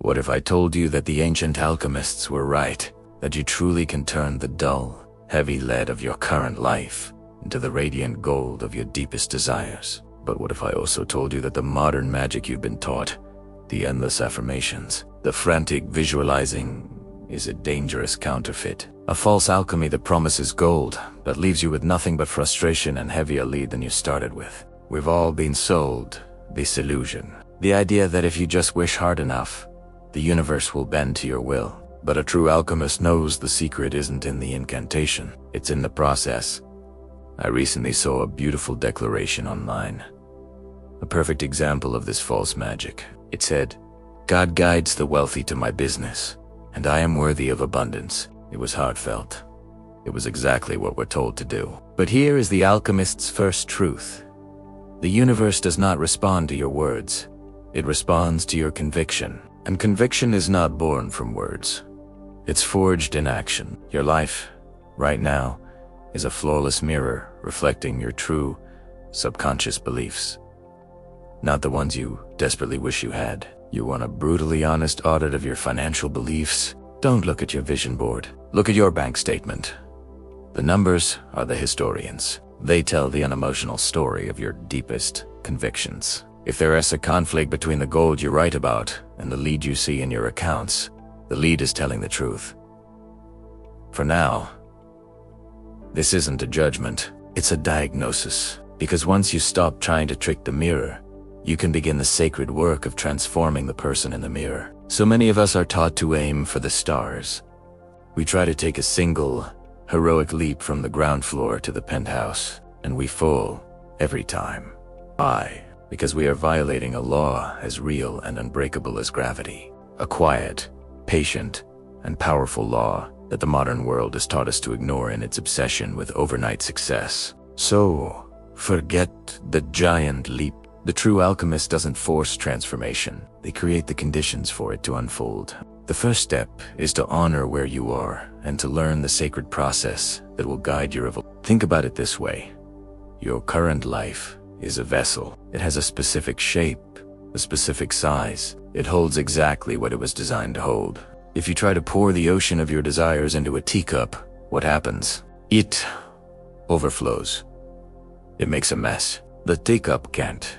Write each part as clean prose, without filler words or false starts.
What if I told you that the ancient alchemists were right, that you truly can turn the dull, heavy lead of your current life into the radiant gold of your deepest desires? But what if I also told you that the modern magic you've been taught, the endless affirmations, the frantic visualizing, is a dangerous counterfeit? A false alchemy that promises gold, but leaves you with nothing but frustration and heavier lead than you started with. We've all been sold this illusion. The idea that if you just wish hard enough, the universe will bend to your will. But a true alchemist knows the secret isn't in the incantation, it's in the process. I recently saw a beautiful declaration online. A perfect example of this false magic. It said, "God guides the wealthy to my business, and I am worthy of abundance." It was heartfelt. It was exactly what we're told to do. But here is the alchemist's first truth. The universe does not respond to your words. It responds to your conviction. And conviction is not born from words. It's forged in action. Your life, right now, is a flawless mirror reflecting your true, subconscious beliefs. Not the ones you desperately wish you had. You want a brutally honest audit of your financial beliefs? Don't look at your vision board. Look at your bank statement. The numbers are the historians. They tell the unemotional story of your deepest convictions. If there is a conflict between the gold you write about and the lead you see in your accounts, the lead is telling the truth. For now, this isn't a judgment, it's a diagnosis. Because once you stop trying to trick the mirror, you can begin the sacred work of transforming the person in the mirror. So many of us are taught to aim for the stars. We try to take a single, heroic leap from the ground floor to the penthouse, and we fall every time. Why? Because we are violating a law as real and unbreakable as gravity. A quiet, patient, and powerful law that the modern world has taught us to ignore in its obsession with overnight success. So, forget the giant leap. The true alchemist doesn't force transformation. They create the conditions for it to unfold. The first step is to honor where you are and to learn the sacred process that will guide your evolution. Think about it this way. Your current life is a vessel. It has a specific shape, a specific size. It holds exactly what it was designed to hold. If you try to pour the ocean of your desires into a teacup, what happens? It overflows. It makes a mess. The teacup can't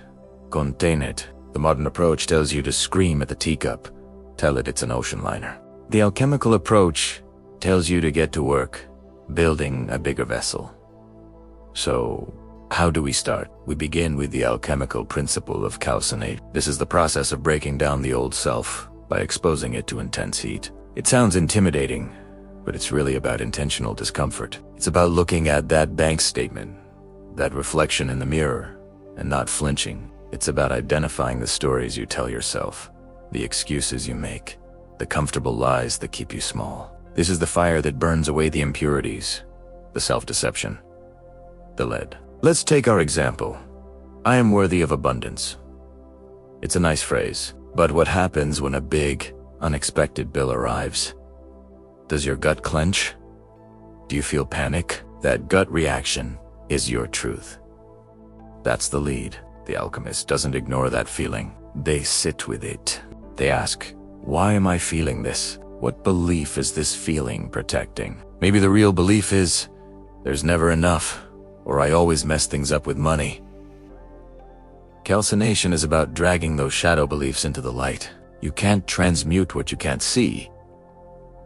contain it. The modern approach tells you to scream at the teacup. Tell it it's an ocean liner. The alchemical approach tells you to get to work, building a bigger vessel. So, how do we start? We begin with the alchemical principle of calcination. This is the process of breaking down the old self by exposing it to intense heat. It sounds intimidating, but it's really about intentional discomfort. It's about looking at that bank statement, that reflection in the mirror, and not flinching. It's about identifying the stories you tell yourself, the excuses you make, the comfortable lies that keep you small. This is the fire that burns away the impurities, the self-deception, the lead. Let's take our example. I am worthy of abundance. It's a nice phrase, but what happens when a big, unexpected bill arrives? Does your gut clench? Do you feel panic? That gut reaction is your truth. That's the lead. The alchemist doesn't ignore that feeling. They sit with it. They ask, why am I feeling this? What belief is this feeling protecting? Maybe the real belief is, there's never enough, or I always mess things up with money. Calcination is about dragging those shadow beliefs into the light. You can't transmute what you can't see.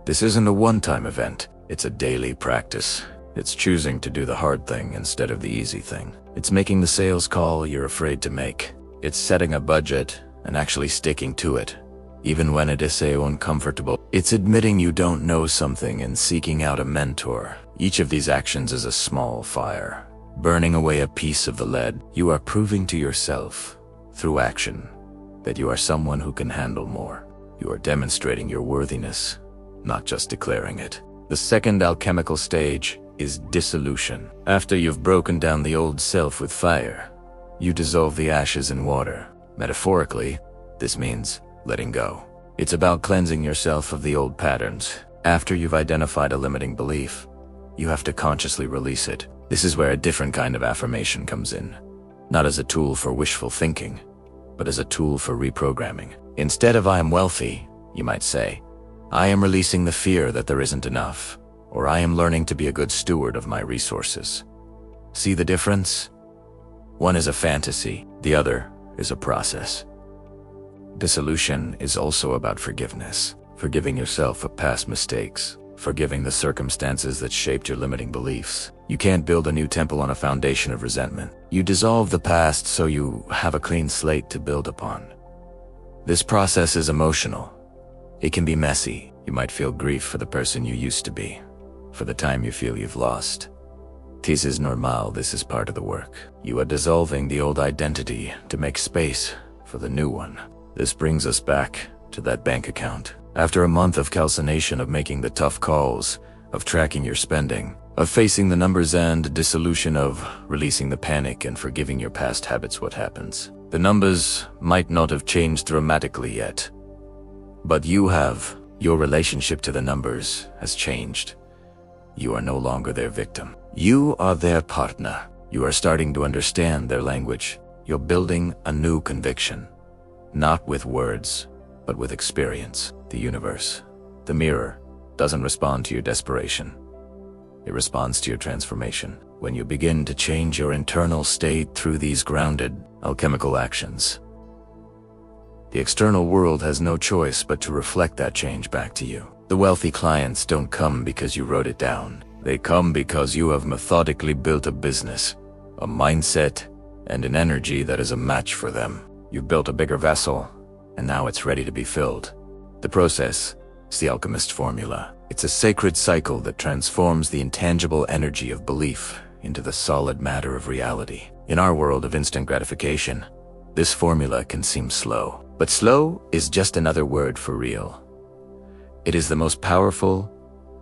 This isn't a one-time event. It's a daily practice. It's choosing to do the hard thing instead of the easy thing. It's making the sales call you're afraid to make. It's setting a budget and actually sticking to it, even when it is so uncomfortable. It's admitting you don't know something and seeking out a mentor. Each of these actions is a small fire, burning away a piece of the lead. You are proving to yourself, through action, that you are someone who can handle more. You are demonstrating your worthiness, not just declaring it. The second alchemical stage is dissolution. After you've broken down the old self with fire, you dissolve the ashes in water. Metaphorically, this means letting go. It's about cleansing yourself of the old patterns. After you've identified a limiting belief, you have to consciously release it. This is where a different kind of affirmation comes in. Not as a tool for wishful thinking, but as a tool for reprogramming. Instead of I am wealthy, you might say. I am releasing the fear that there isn't enough, or I am learning to be a good steward of my resources. See the difference? One is a fantasy, the other is a process. Dissolution is also about forgiveness, forgiving yourself of past mistakes, forgiving the circumstances that shaped your limiting beliefs. You can't build a new temple on a foundation of resentment. You dissolve the past so you have a clean slate to build upon. This process is emotional. It can be messy. You might feel grief for the person you used to be, for the time you feel you've lost. This is normal, this is part of the work. You are dissolving the old identity to make space for the new one. This brings us back to that bank account. After a month of calcination, of making the tough calls, of tracking your spending, of facing the numbers and dissolution, of releasing the panic and forgiving your past habits, what happens? The numbers might not have changed dramatically yet, but you have. Your relationship to the numbers has changed. You are no longer their victim. You are their partner. You are starting to understand their language. You're building a new conviction, not with words, but with experience. The universe, the mirror, doesn't respond to your desperation. It responds to your transformation. When you begin to change your internal state through these grounded, alchemical actions, the external world has no choice but to reflect that change back to you. The wealthy clients don't come because you wrote it down. They come because you have methodically built a business, a mindset, and an energy that is a match for them. You've built a bigger vessel, and now it's ready to be filled. The process is the alchemist formula. It's a sacred cycle that transforms the intangible energy of belief into the solid matter of reality. In our world of instant gratification, this formula can seem slow. But slow is just another word for real. It is the most powerful,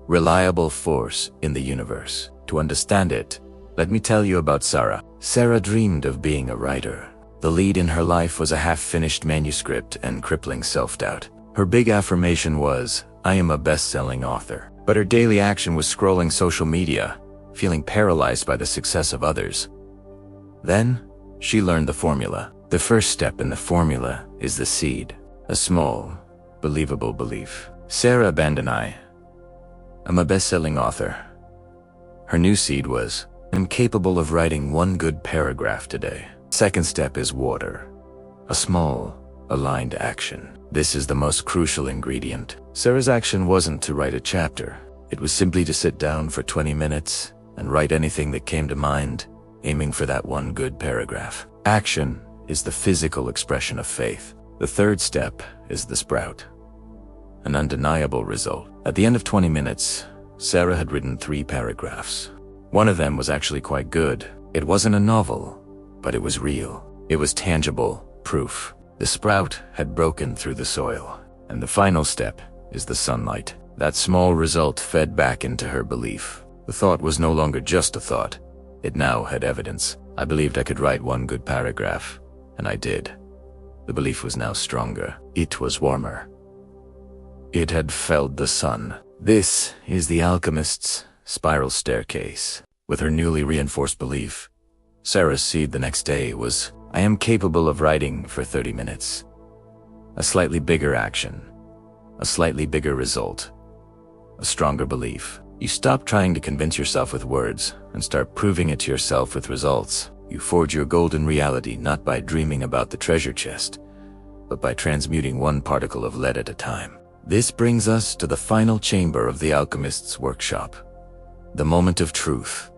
reliable force in the universe. To understand it, let me tell you about Sarah. Sarah dreamed of being a writer. The lead in her life was a half-finished manuscript and crippling self-doubt. Her big affirmation was, "I am a best-selling author." But her daily action was scrolling social media, feeling paralyzed by the success of others. Then, she learned the formula. The first step in the formula is the seed, a small, believable belief. Sarah abandoned I'm a best-selling author. Her new seed was, I'm capable of writing one good paragraph today. Second step is water, a small, aligned action. This is the most crucial ingredient. Sarah's action wasn't to write a chapter. It was simply to sit down for 20 minutes and write anything that came to mind, aiming for that one good paragraph. Action is the physical expression of faith. The third step is the sprout, an undeniable result. At the end of 20 minutes, Sarah had written 3 paragraphs. One of them was actually quite good. It wasn't a novel, but it was real. It was tangible proof. The sprout had broken through the soil. And the final step is the sunlight. That small result fed back into her belief. The thought was no longer just a thought. It now had evidence. I believed I could write one good paragraph. And I did. The belief was now stronger. It was warmer. It had felt the sun. This is the alchemist's spiral staircase. With her newly reinforced belief, Sarah's seed the next day was, I am capable of writing for 30 minutes. A slightly bigger action. A slightly bigger result. A stronger belief. You stop trying to convince yourself with words and start proving it to yourself with results. You forge your golden reality not by dreaming about the treasure chest, but by transmuting one particle of lead at a time. This brings us to the final chamber of the alchemist's workshop, the moment of truth.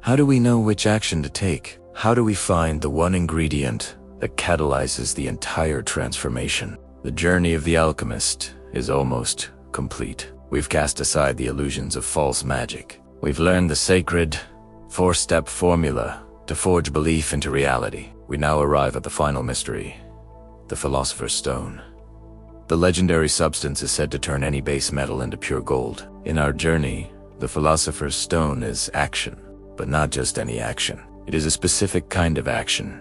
How do we know which action to take? How do we find the one ingredient that catalyzes the entire transformation? The journey of the alchemist is almost complete. We've cast aside the illusions of false magic. We've learned the sacred 4-step formula to forge belief into reality. We now arrive at the final mystery, the Philosopher's Stone. The legendary substance is said to turn any base metal into pure gold. In our journey, the Philosopher's Stone is action, but not just any action. It is a specific kind of action,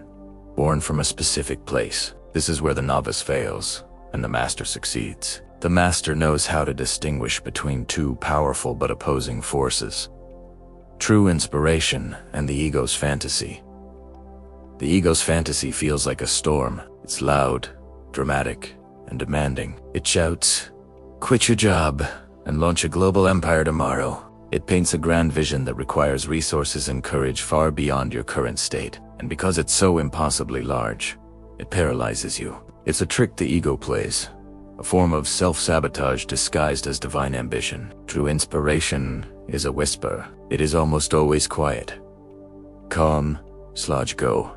born from a specific place. This is where the novice fails, and the master succeeds. The master knows how to distinguish between two powerful but opposing forces. True inspiration and the ego's fantasy. The ego's fantasy feels like a storm. It's loud, dramatic, and demanding. It shouts, "Quit your job and launch a global empire tomorrow." It paints a grand vision that requires resources and courage far beyond your current state. And because it's so impossibly large, it paralyzes you. It's a trick the ego plays, a form of self-sabotage disguised as divine ambition. True inspiration is a whisper. It is almost always quiet. Calm, sludge go.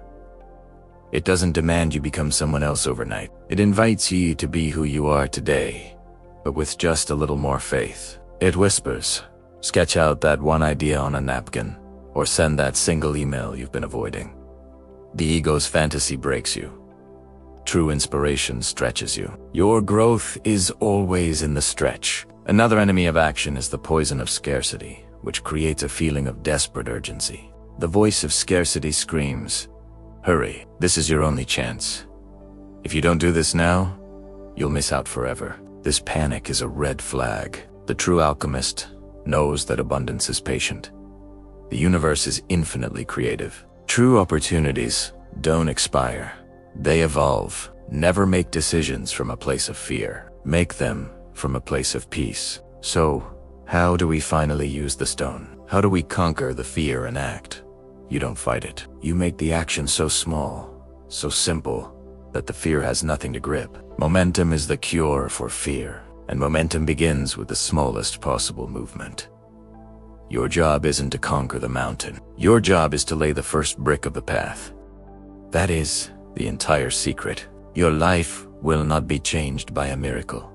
It doesn't demand you become someone else overnight. It invites you to be who you are today, but with just a little more faith. It whispers, sketch out that one idea on a napkin, or send that single email you've been avoiding. The ego's fantasy breaks you. True inspiration stretches you. Your growth is always in the stretch. Another enemy of action is the poison of scarcity, which creates a feeling of desperate urgency. The voice of scarcity screams, "Hurry, this is your only chance. If you don't do this now, you'll miss out forever." This panic is a red flag. The true alchemist knows that abundance is patient. The universe is infinitely creative. True opportunities don't expire. They evolve. Never make decisions from a place of fear. Make them from a place of peace. So, how do we finally use the stone? How do we conquer the fear and act? You don't fight it. You make the action so small, so simple, that the fear has nothing to grip. Momentum is the cure for fear, and momentum begins with the smallest possible movement. Your job isn't to conquer the mountain. Your job is to lay the first brick of the path. That is the entire secret. Your life will not be changed by a miracle.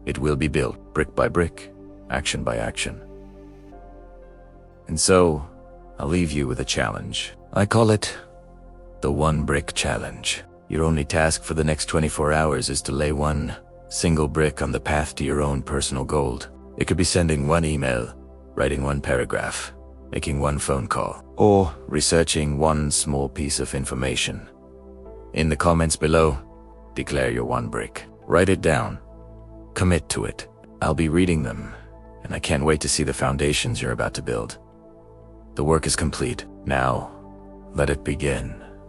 It will be built brick by brick, action by action. And so, I'll leave you with a challenge. I call it the One Brick Challenge. Your only task for the next 24 hours is to lay one single brick on the path to your own personal goal. It could be sending one email, writing one paragraph, making one phone call, or researching one small piece of information. In the comments below, declare your one brick. Write it down. Commit to it. I'll be reading them, and I can't wait to see the foundations you're about to build. The work is complete. Now, let it begin.